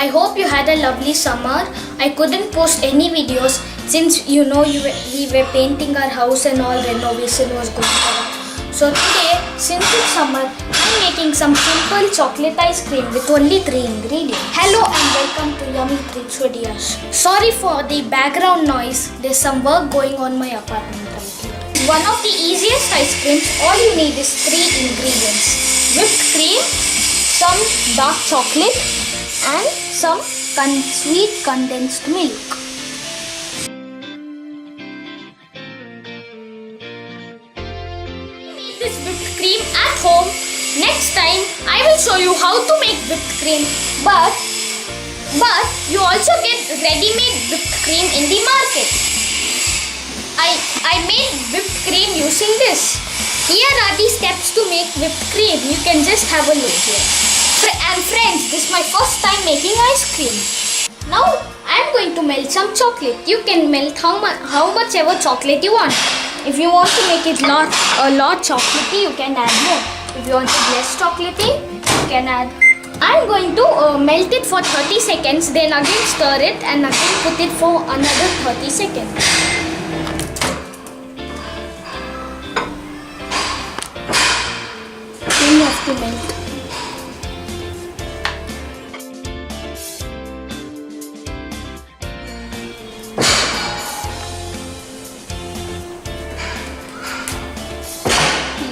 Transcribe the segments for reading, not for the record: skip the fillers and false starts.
I hope you had a lovely summer. I couldn't post any videos since we were painting our house and all renovation was going on. So today, since it's summer, I'm making some simple chocolate ice cream with only 3 ingredients. Hello and welcome to Yummy Treats with Yash. Sorry for the background noise. There's some work going on my apartment right here. One of the easiest ice creams, all you need is 3 ingredients. Whipped cream, some dark chocolate and some sweet condensed milk. This whipped cream at home. Next time I will show you how to make whipped cream, but you also get ready-made whipped cream in the market. I made whipped cream using this. Here are the steps to make whipped cream. You can just have a look here. And friends, this is my first time making ice cream. Now I am going to melt some chocolate. You can melt how much ever chocolate you want. If you want to make it a lot chocolatey, you can add more. If you want it less chocolatey, you can add. I am going to melt it for 30 seconds, then again stir it and again put it for another 30 seconds. Then you have to melt.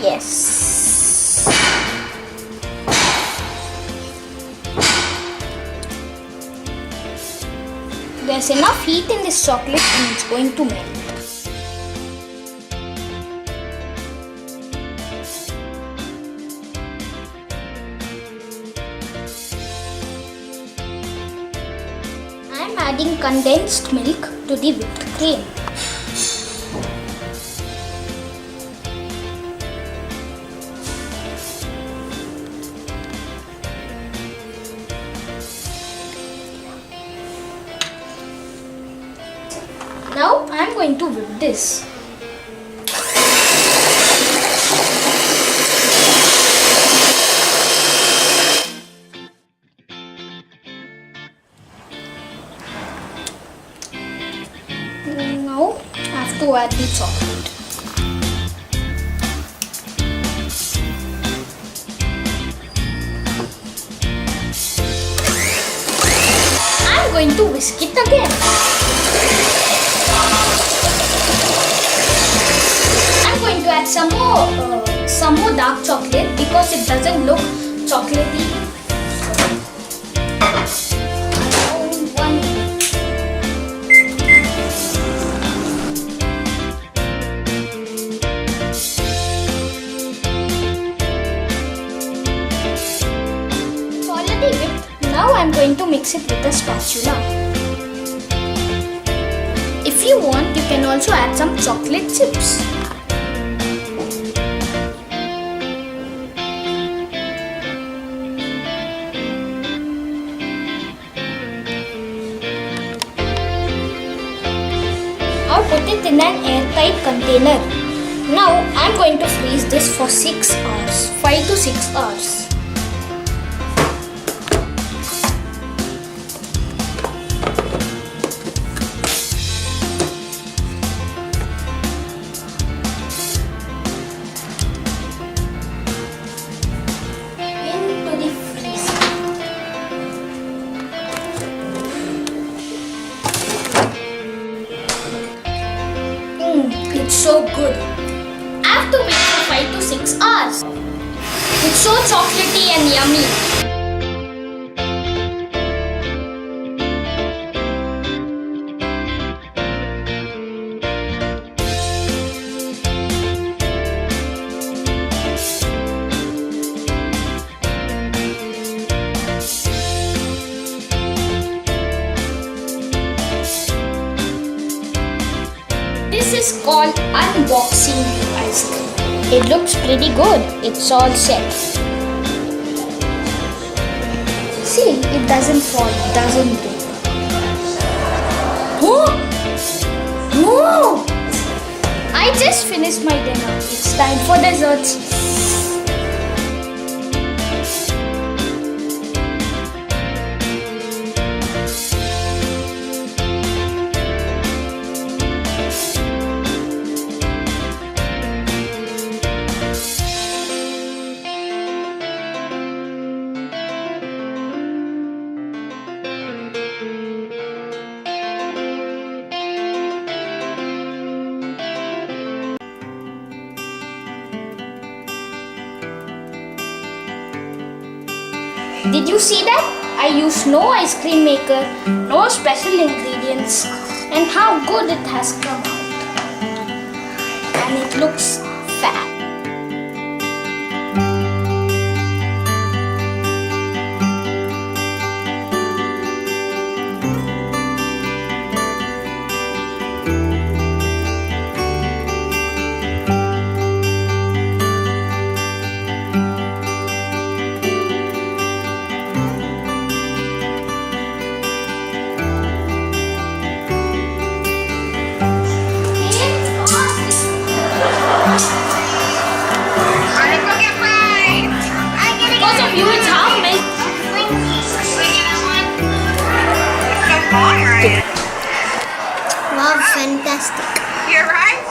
Yes. There's enough heat in this chocolate and it's going to melt. I'm adding condensed milk to the whipped cream. Now I am going to whip this. Now I have to add the chocolate. I am going to whisk it again. To add some more dark chocolate because it doesn't look chocolatey. Around 1 minute. It's already whipped. Now I'm going to mix it with a spatula. If you want, you can also add some chocolate chips. Or put it in an airtight container. Now I am going to freeze this for 6 hours, 5 to 6 hours. Into the freezer. It's so good. I have to wait for 5 to 6 hours. It's so chocolatey and yummy. This is called unboxing the ice cream. It looks pretty good. It's all set. See, it doesn't fall, it doesn't break. Oh! No! I just finished my dinner. It's time for desserts. Did you see that? I used no ice cream maker, no special ingredients, and how good it has come out. And it looks fat. Wow, fantastic. You're right?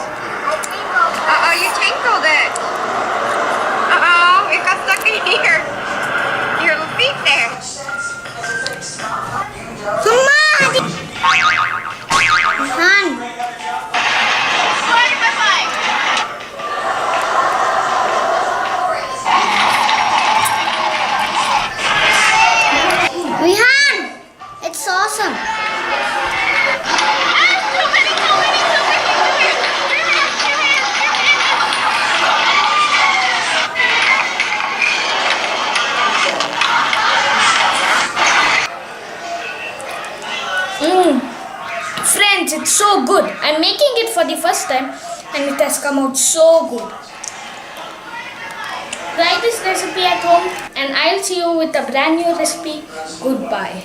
Uh-oh, you tinkled it. Uh-oh, it got stuck in here. Your little feet there. Rihan, it's awesome. Friends, it's so good. I'm making it for the first time and it has come out so good. Try this recipe at home and I'll see you with a brand new recipe. Goodbye.